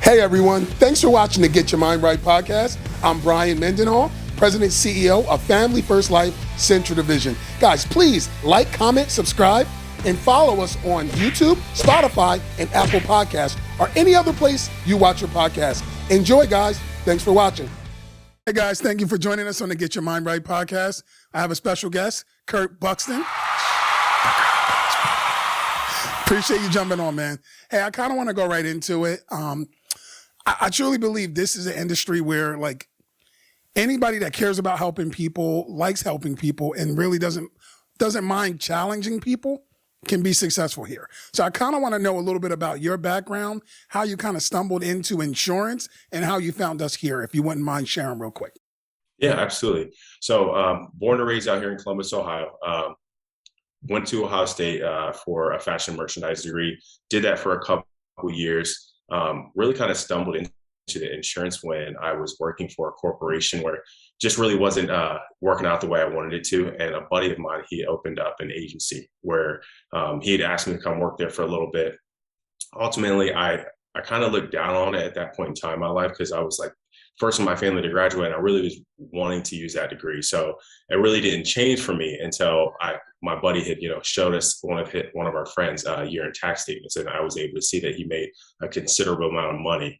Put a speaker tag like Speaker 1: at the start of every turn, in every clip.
Speaker 1: Hey everyone, thanks for watching the Get Your Mind Right podcast. I'm Brian Mendenhall, President CEO of Family First Life Central Division. Guys, please like, comment, subscribe, and follow us on YouTube, Spotify, and Apple Podcasts, or any other place you watch your podcast. Enjoy, guys. Thanks for watching. Hey guys, thank you for joining us on the Get Your Mind Right podcast. I have a special guest, Kurt Buxton. Appreciate you jumping on, man. Hey, I kind of want to go right into it. I truly believe this is an industry where, like, anybody that cares about helping people, likes helping people, and really doesn't mind challenging people can be successful here. So I kind of want to know a little bit about your background, how you kind of stumbled into insurance, and how you found us here, if you wouldn't mind sharing real quick.
Speaker 2: Yeah, absolutely. So born and raised out here in Columbus, Ohio. Went to Ohio State for a fashion merchandise degree. Did that for a couple years. Really kind of stumbled into the insurance when I was working for a corporation where it just really wasn't working out the way I wanted it to. And a buddy of mine, he opened up an agency where he had asked me to come work there for a little bit. Ultimately, I kind of looked down on it at that point in time in my life because I was like first in my family to graduate, and I really was wanting to use that degree. So it really didn't change for me until my buddy had, showed us one of our friends' year-end tax statements, and I was able to see that he made a considerable amount of money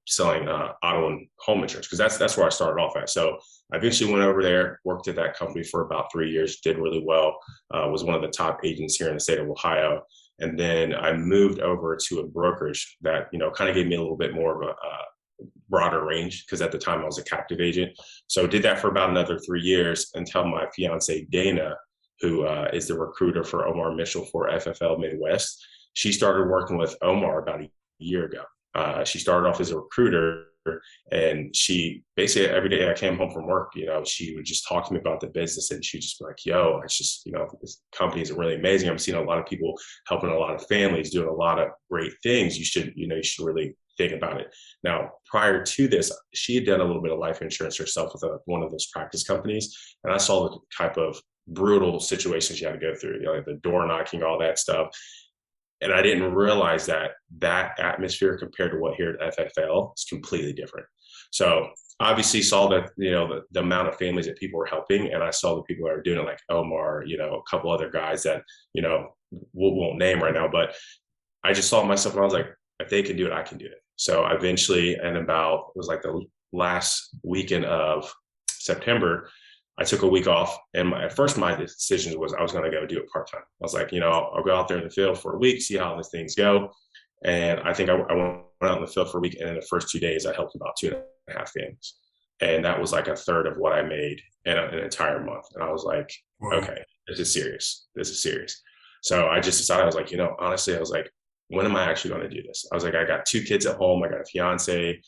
Speaker 2: selling auto and home insurance, because that's where I started off at. So I eventually went over there, worked at that company for about 3 years, did really well, was one of the top agents here in the state of Ohio. And then I moved over to a brokerage that, kind of gave me a little bit more of a broader range, because at the time I was a captive agent. So did that for about another 3 years until my fiance Dana, who is the recruiter for Omar Mitchell for FFL Midwest, she started working with Omar about a year ago. She started off as a recruiter, and she basically every day I came home from work, she would just talk to me about the business, and she'd just be like, yo, it's just, this company is really amazing. I'm seeing a lot of people helping a lot of families, doing a lot of great things. You should really think about it. Now, prior to this, she had done a little bit of life insurance herself with one of those practice companies. And I saw the type of brutal situations she had to go through, like the door knocking, all that stuff. And I didn't realize that atmosphere compared to what here at FFL is completely different. So obviously saw that, the amount of families that people were helping. And I saw the people that were doing it, like Omar, a couple other guys that, won't name right now, but I just saw myself and I was like, if they can do it, I can do it. So eventually, it was like the last weekend of September, I took a week off, and my decision was I was going to go do it part-time. I was like, I'll go out there in the field for a week, see how these things go. And I think I went out in the field for a week, and in the first 2 days, I helped about 2.5 families. And that was like a third of what I made in an entire month. And I was like, okay, this is serious. So I just decided, I was like, honestly, I was like, when am I actually going to do this? I was like, I got 2 kids at home. I got a fiance.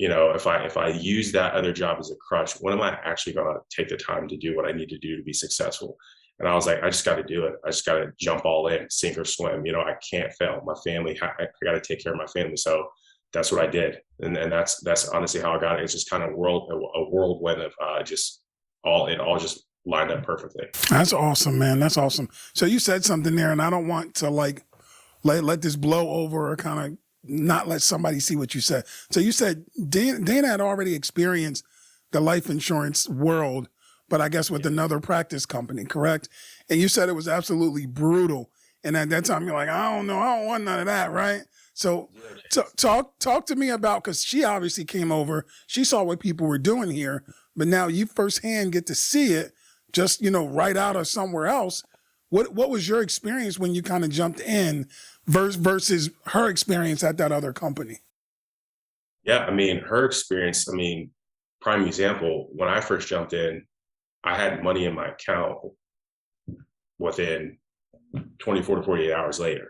Speaker 2: If I use that other job as a crutch, when am I actually going to take the time to do what I need to do to be successful? And I was like, I just got to do it. I just got to jump all in, sink or swim. I can't fail. My family, I got to take care of my family. So that's what I did. And that's honestly how I got it. It's just kind of a whirlwind of it all just lined up perfectly.
Speaker 1: That's awesome, man. That's awesome. So you said something there, and I don't want to let this blow over or kind of not let somebody see what you said. So you said Dana had already experienced the life insurance world, but I guess with another practice company, correct? And you said it was absolutely brutal. And at that time, you're like, I don't know, I don't want none of that, right? So talk to me about, because she obviously came over, she saw what people were doing here, but now you firsthand get to see it just, right out of somewhere else. What was your experience when you kind of jumped in versus her experience at that other company?
Speaker 2: Yeah, her experience, prime example, when I first jumped in, I had money in my account within 24 to 48 hours later.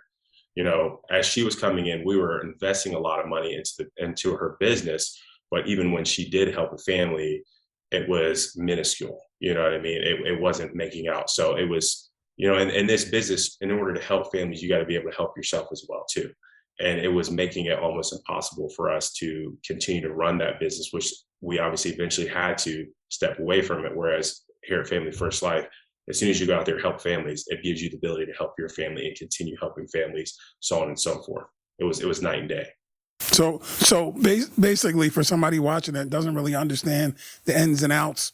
Speaker 2: As she was coming in, we were investing a lot of money into her business, but even when she did help a family, it was minuscule. You know what I mean? It wasn't making out. So it was, in this business, in order to help families, you got to be able to help yourself as well too. And it was making it almost impossible for us to continue to run that business, which we obviously eventually had to step away from it. Whereas here at Family First Life, as soon as you go out there and help families, it gives you the ability to help your family and continue helping families, so on and so forth. It was night and day.
Speaker 1: Basically, for somebody watching that doesn't really understand the ins and outs,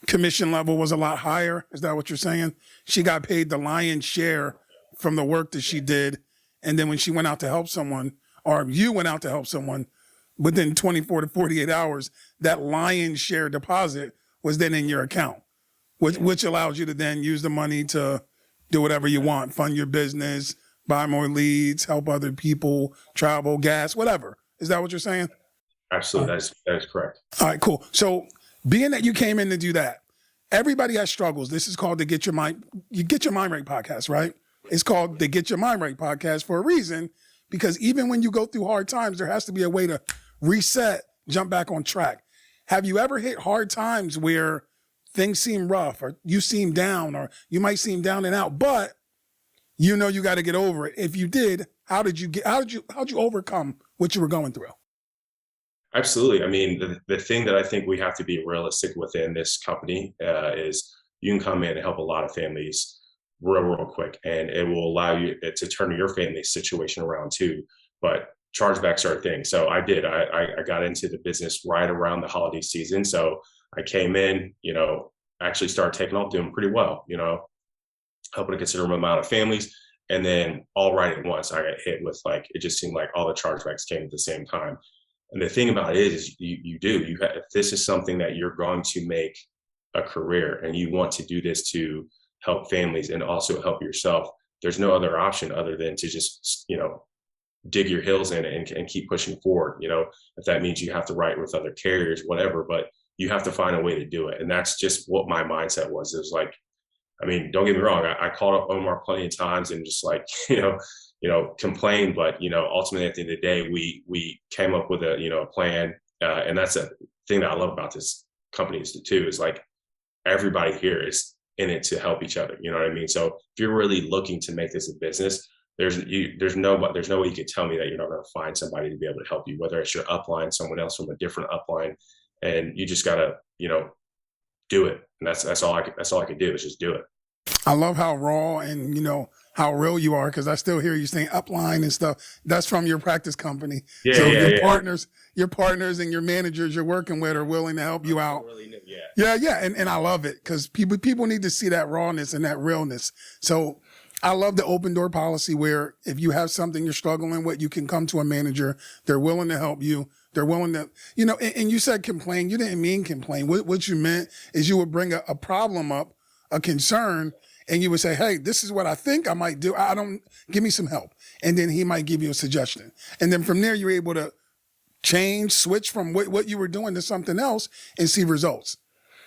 Speaker 1: commission level was a lot higher. Is that what you're saying? She got paid the lion's share from the work that she did. And then when she went out to help someone, or you went out to help someone, within 24 to 48 hours, that lion's share deposit was then in your account, which allows you to then use the money to do whatever you want, fund your business, buy more leads, help other people, travel, gas, whatever. Is that what you're saying?
Speaker 2: Absolutely. That is correct.
Speaker 1: All right, cool. So being that you came in to do that, everybody has struggles. This is called the Get Your Mind Right podcast, right? It's called the Get Your Mind Right podcast for a reason, because even when you go through hard times, there has to be a way to reset, jump back on track. Have you ever hit hard times where things seem rough, or you seem down, or you might seem down and out, but you know you got to get over it? If you did, how'd you overcome what you were going through?
Speaker 2: Absolutely. I mean, the thing that I think we have to be realistic within this company is you can come in and help a lot of families real quick, and it will allow you to turn your family's situation around too. But chargebacks are a thing. So I got into the business right around the holiday season. So I came in, actually started taking off, doing pretty well, helping a considerable amount of families. And then all right at once, I got hit with it just seemed like all the chargebacks came at the same time. And the thing about it is if this is something that you're going to make a career and you want to do this to help families and also help yourself, there's no other option other than to just, dig your heels in and keep pushing forward. If that means you have to write with other carriers, whatever, but you have to find a way to do it. And that's just what my mindset was. It was don't get me wrong. I called up Omar plenty of times and just complained, but ultimately at the end of the day, we came up with a plan, and that's a thing that I love about this company too. Is everybody here is in it to help each other. You know what I mean? So if you're really looking to make this a business, there's no way you could tell me that you're not going to find somebody to be able to help you, whether it's your upline, someone else from a different upline, and you just gotta do it. And that's all I could do is just do it.
Speaker 1: I love how raw and how real you are, because I still hear you saying upline and stuff. That's from your practice company. Your partners and your managers you're working with are willing to help you out. Yeah. And I love it, because people need to see that rawness and that realness. So I love the open door policy, where if you have something you're struggling with, you can come to a manager. They're willing to help you. They're willing to, and you said complain. You didn't mean complain. What you meant is you would bring a problem up, a concern, and you would say, hey, this is what I think I might do. Give me some help. And then he might give you a suggestion. And then from there, you're able to switch from what you were doing to something else and see results.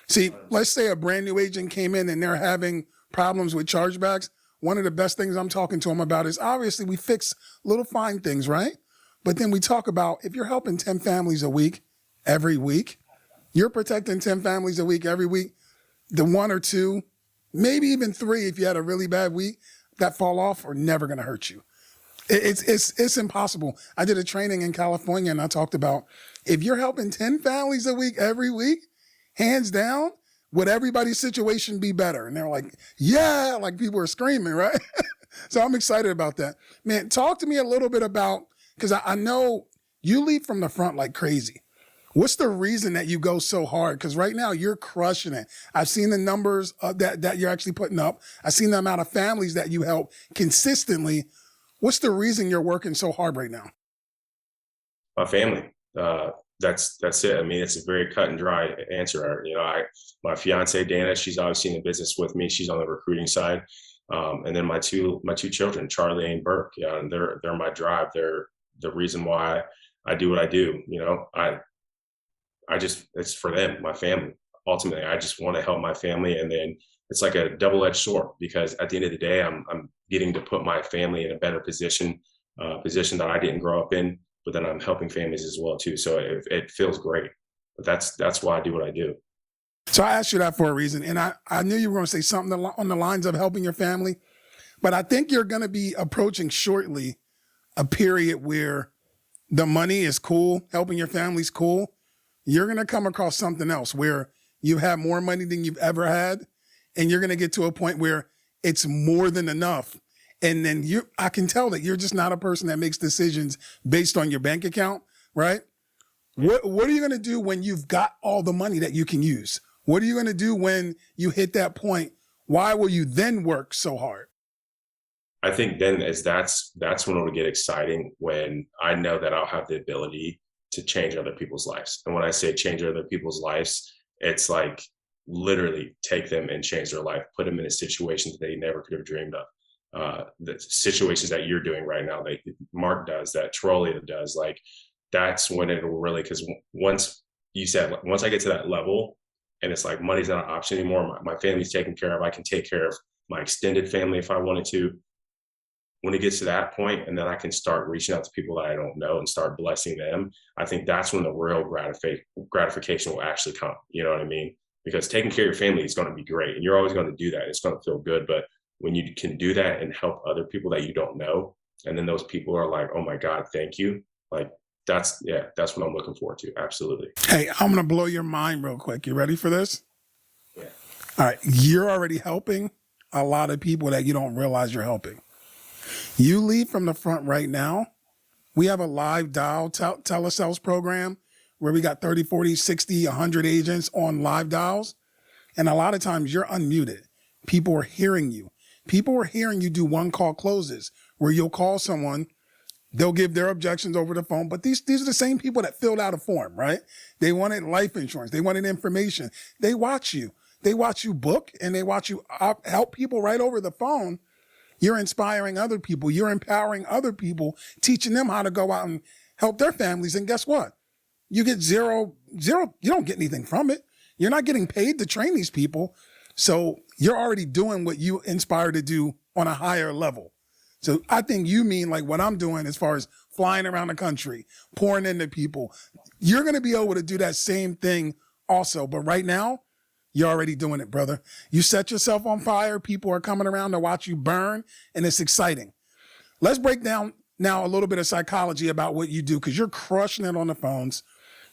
Speaker 1: See, let's say a brand new agent came in and they're having problems with chargebacks. One of the best things I'm talking to them about is, obviously we fix little fine things, right? But then we talk about, if you're helping 10 families a week, every week, you're protecting 10 families a week, every week, the one or two, maybe even three, if you had a really bad week, that fall off are never going to hurt you. It's impossible. I did a training in California, and I talked about, if you're helping 10 families a week, every week, hands down, would everybody's situation be better? And they're like, yeah, people are screaming, right? So I'm excited about that. Man, talk to me a little bit about, because I know you lead from the front like crazy. What's the reason that you go so hard? Because right now you're crushing it. I've seen the numbers that you're actually putting up. I've seen the amount of families that you help consistently. What's the reason you're working so hard right now?
Speaker 2: My family. That's it. I mean, it's a very cut and dry answer. My fiance Dana, she's obviously in the business with me. She's on the recruiting side, and then my two children, Charlie and Burke. Yeah, and they're my drive. They're the reason why I do what I do. It's for them, my family. Ultimately, I just want to help my family, and then it's like a double-edged sword, because at the end of the day, I'm getting to put my family in a better position that I didn't grow up in. But then I'm helping families as well too. So it feels great. But that's why I do what I do.
Speaker 1: So I asked you that for a reason. And I knew you were going to say something on the lines of helping your family. But I think you're going to be approaching shortly a period where the money is cool, helping your family's cool. You're going to come across something else where you have more money than you've ever had. And you're going to get to a point where it's more than enough. And then I can tell that you're just not a person that makes decisions based on your bank account, right? What are you going to do when you've got all the money that you can use? What are you going to do when you hit that point? Why will you then work so hard?
Speaker 2: I think then that's when it'll get exciting, when I know that I'll have the ability to change other people's lives. And when I say change other people's lives, it's like literally take them and change their life, put them in a situation that they never could have dreamed of. The situations that you're doing right now, that Mark does, that Trolley does, like that's when it will really, because once I get to that level and it's like money's not an option anymore, my family's taken care of, I can take care of my extended family if I wanted to. When it gets to that point, and then I can start reaching out to people that I don't know and start blessing them, I think that's when the real gratification will actually come. You know what I mean? Because taking care of your family is going to be great, and you're always going to do that. It's going to feel good. But when you can do that and help other people that you don't know, and then those people are like, oh my God, thank you. Like that's what I'm looking forward to. Absolutely.
Speaker 1: Hey, I'm going to blow your mind real quick. You ready for this?
Speaker 2: Yeah.
Speaker 1: All right. You're already helping a lot of people that you don't realize you're helping. You lead from the front right now. We have a live dial telesales program where we got 30, 40, 60, 100 agents on live dials. And a lot of times you're unmuted. People are hearing you. People are hearing you do one call closes where you'll call someone, they'll give their objections over the phone. But these are the same people that filled out a form, right? They wanted life insurance. They wanted information. They watch you. They watch you book and they watch you help people right over the phone. You're inspiring other people. You're empowering other people, teaching them how to go out and help their families. And guess what? You get zero. You don't get anything from it. You're not getting paid to train these people. So you're already doing what you inspire to do on a higher level. So I think you mean like what I'm doing as far as flying around the country, pouring into people. You're going to be able to do that same thing also. But right now, you're already doing it, brother. You set yourself on fire. People are coming around to watch you burn, and it's exciting. Let's break down now a little bit of psychology about what you do, because you're crushing it on the phones.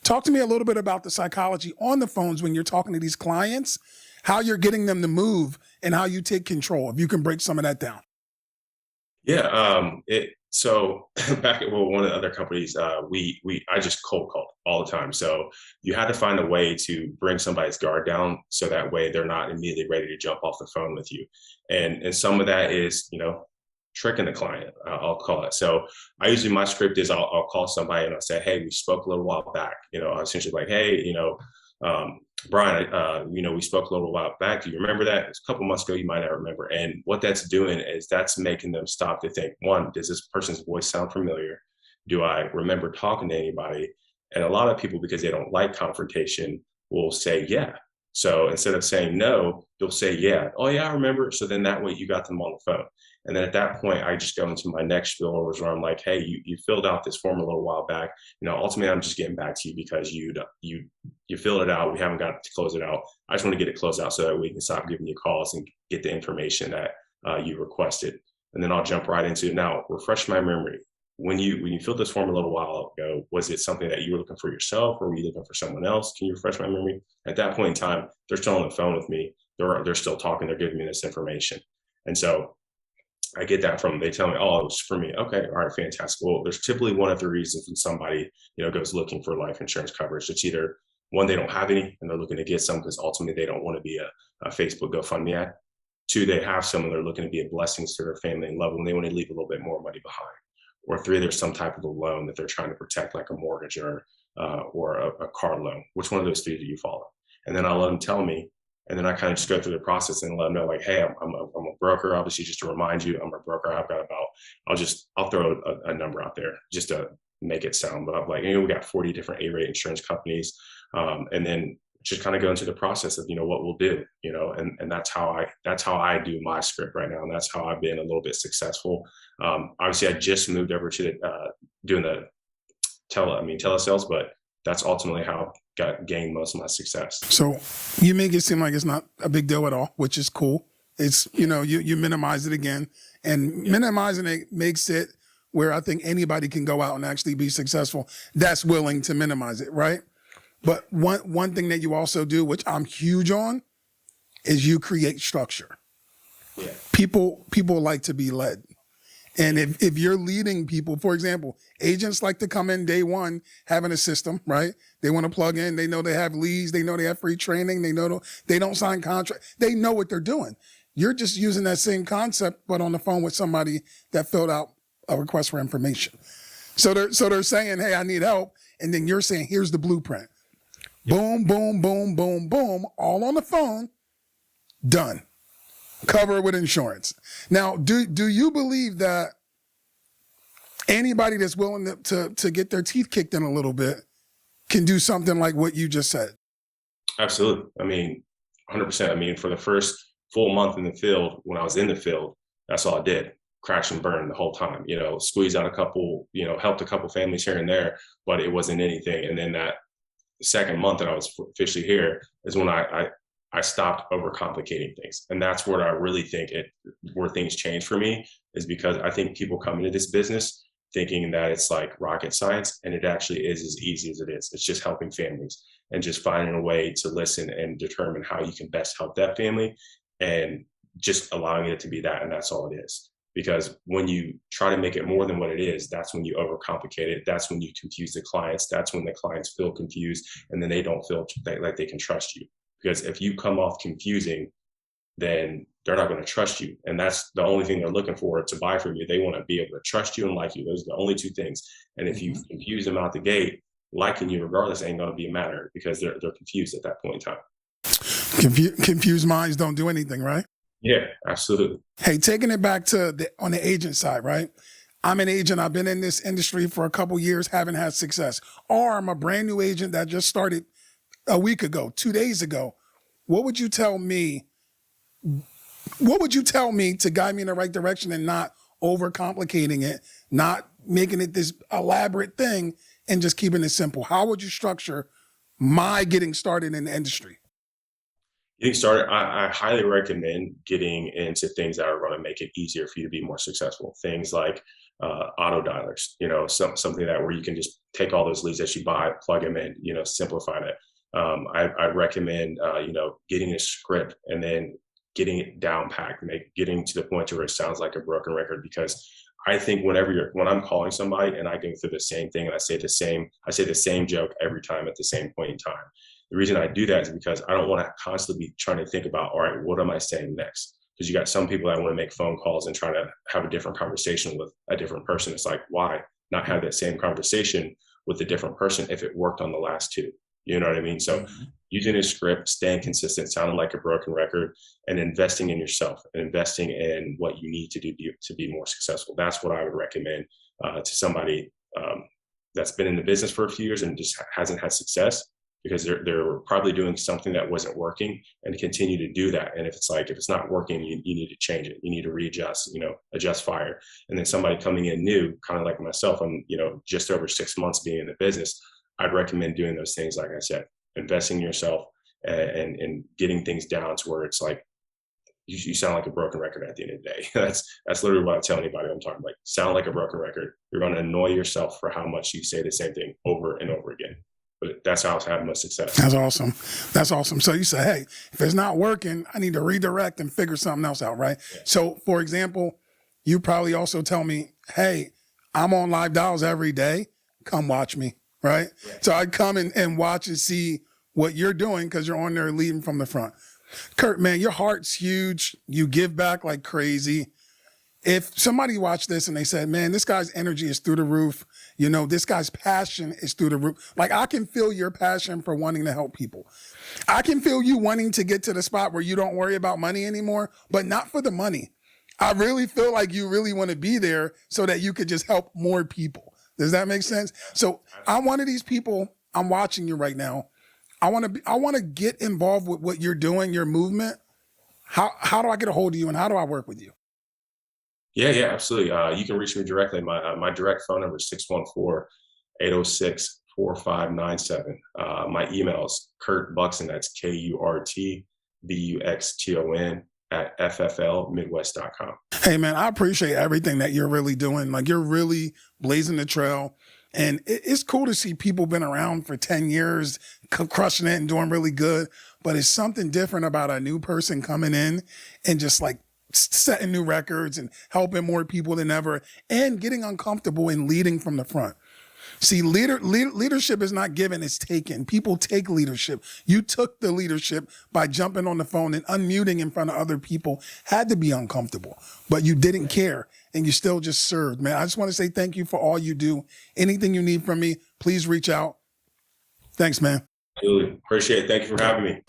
Speaker 1: Talk to me a little bit about the psychology on the phones when you're talking to these clients, how you're getting them to move, and how you take control. If you can break some of that down.
Speaker 2: Yeah. So back at one of the other companies, I just cold called all the time. So you had to find a way to bring somebody's guard down, so that way they're not immediately ready to jump off the phone with you. And some of that is, tricking the client, I'll call it. So my script is I'll call somebody and I'll say, hey, we spoke a little while back. I'm essentially like, hey, Brian, we spoke a little while back. Do you remember that? It's a couple months ago. You might not remember. And what that's doing is that's making them stop to think, one, does this person's voice sound familiar? Do I remember talking to anybody? And a lot of people, because they don't like confrontation, will say, yeah. So instead of saying no, they'll say, yeah. Oh, yeah, I remember. So then that way you got them on the phone. And then at that point, I just go into my next spiel where I'm like, hey, you filled out this form a little while back. Ultimately, I'm just getting back to you because you filled it out. We haven't got to close it out. I just want to get it closed out so that we can stop giving you calls and get the information that you requested. And then I'll jump right into it. Now, refresh my memory. When you filled this form a little while ago, was it something that you were looking for yourself, or were you looking for someone else? Can you refresh my memory? At that point in time, they're still on the phone with me. They're still talking. They're giving me this information. And so I get that from them. They tell me, oh, it was for me. Okay, all right, fantastic. Well, there's typically one of the reasons when somebody, goes looking for life insurance coverage. It's either one, they don't have any and they're looking to get some because ultimately they don't want to be a Facebook GoFundMe ad. Two, they have some and they're looking to be a blessing to their family and loved one. They want to leave a little bit more money behind. Or three, there's some type of a loan that they're trying to protect, like a mortgage or a car loan. Which one of those three do you follow? And then I'll let them tell me. And then I kind of just go through the process and let them know, like, hey, I'm a broker. Obviously, just to remind you, I'm a broker. I've got I'll throw a number out there just to make it sound. But I'm like, we got 40 different A-rate insurance companies. And then just kind of go into the process of, what we'll do, and that's how I do my script right now. And that's how I've been a little bit successful. Obviously, I just moved over to doing the telesales, but that's ultimately how I gained most of my success.
Speaker 1: So you make it seem like it's not a big deal at all, which is cool. It's, you minimize it again, and minimizing it makes it where I think anybody can go out and actually be successful that's willing to minimize it, right? But one thing that you also do, which I'm huge on, is you create structure.
Speaker 2: Yeah.
Speaker 1: People like to be led. And if you're leading people, for example, agents like to come in day one having a system, right? They want to plug in. They know they have leads. They know they have free training. They know they don't sign contracts. They know what they're doing. You're just using that same concept, but on the phone with somebody that filled out a request for information. So they're saying, hey, I need help. And then you're saying, here's the blueprint. Boom, boom, boom, boom, boom, all on the phone. Done. Cover it with insurance. Now, do you believe that anybody that's willing to get their teeth kicked in a little bit can do something like what you just said?
Speaker 2: Absolutely. I mean, 100%. I mean, for the first full month in the field, when I was in the field, that's all I did. Crash and burn the whole time, squeeze out a couple, helped a couple families here and there, but it wasn't anything. And then that second month that I was officially here is when I stopped overcomplicating things. And that's where I really think where things change for me, is because I think people come into this business thinking that it's like rocket science, and it actually is as easy as it is. It's just helping families and just finding a way to listen and determine how you can best help that family, and just allowing it to be that. And that's all it is. Because when you try to make it more than what it is, that's when you overcomplicate it. That's when you confuse the clients. That's when the clients feel confused, and then they don't feel like they can trust you. Because if you come off confusing, then they're not going to trust you. And that's the only thing they're looking for to buy from you. They want to be able to trust you and like you. Those are the only two things. And if you confuse them out the gate, liking you regardless ain't going to be a matter, because they're confused at that point in time.
Speaker 1: Confused minds don't do anything, right?
Speaker 2: Yeah, absolutely.
Speaker 1: Hey, taking it back to on the agent side, right? I'm an agent. I've been in this industry for a couple years, haven't had success. Or I'm a brand new agent that just started a week ago, 2 days ago. What would you tell me? What would you tell me to guide me in the right direction and not overcomplicating it, not making it this elaborate thing, and just keeping it simple? How would you structure my getting started in the industry?
Speaker 2: Getting started, I highly recommend getting into things that are going to make it easier for you to be more successful. Things like auto dialers, something that where you can just take all those leads that you buy, plug them in, simplify that. I recommend, getting a script and then getting it down packed, getting to the point where it sounds like a broken record. Because I think when I'm calling somebody and I go through the same thing and I say the same joke every time at the same point in time. The reason I do that is because I don't want to constantly be trying to think about, all right, what am I saying next? Because you got some people that want to make phone calls and try to have a different conversation with a different person. It's like, why not have that same conversation with a different person if it worked on the last two? You know what I mean? So using a script, staying consistent, sounding like a broken record, and investing in yourself and investing in what you need to do to be more successful. That's what I would recommend to somebody that's been in the business for a few years and just hasn't had success, because they're probably doing something that wasn't working, and continue to do that. And if it's not working, you need to change it. You need to readjust, adjust fire. And then somebody coming in new, kind of like myself, I'm, just over 6 months being in the business, I'd recommend doing those things. Like I said, investing in yourself and getting things down to where it's like, you sound like a broken record at the end of the day. That's literally what I tell anybody I'm talking about. Sound like a broken record. You're going to annoy yourself for how much you say the same thing over and over again. But that's how I was having my success.
Speaker 1: That's awesome. That's awesome. So you say, hey, if it's not working, I need to redirect and figure something else out, right? Yeah. So, for example, you probably also tell me, hey, I'm on live dials every day. Come watch me, right? Yeah. So I'd come and watch and see what you're doing, because you're on there leading from the front. Kurt, man, your heart's huge. You give back like crazy. If somebody watched this and they said, man, this guy's energy is through the roof, this guy's passion is through the roof. Like, I can feel your passion for wanting to help people. I can feel you wanting to get to the spot where you don't worry about money anymore, but not for the money. I really feel like you really want to be there so that you could just help more people. Does that make sense? So I'm one of these people. I'm watching you right now. I want to get involved with what you're doing, your movement. How do I get a hold of you, and how do I work with you?
Speaker 2: Yeah, absolutely. You can reach me directly. My direct phone number is 614-806-4597. My email is Kurt Buxton. That's KurtBuxton at fflmidwest.com.
Speaker 1: Hey, man, I appreciate everything that you're really doing. Like, you're really blazing the trail. And it's cool to see people been around for 10 years, crushing it and doing really good. But it's something different about a new person coming in and just like setting new records and helping more people than ever, and getting uncomfortable and leading from the front. See, leadership is not given, it's taken. People take leadership. You took the leadership by jumping on the phone and unmuting in front of other people. Had to be uncomfortable, but you didn't care, and you still just served, man. I just want to say thank you for all you do. Anything you need from me, please reach out. Thanks, man.
Speaker 2: Absolutely. Appreciate it. Thank you for having me.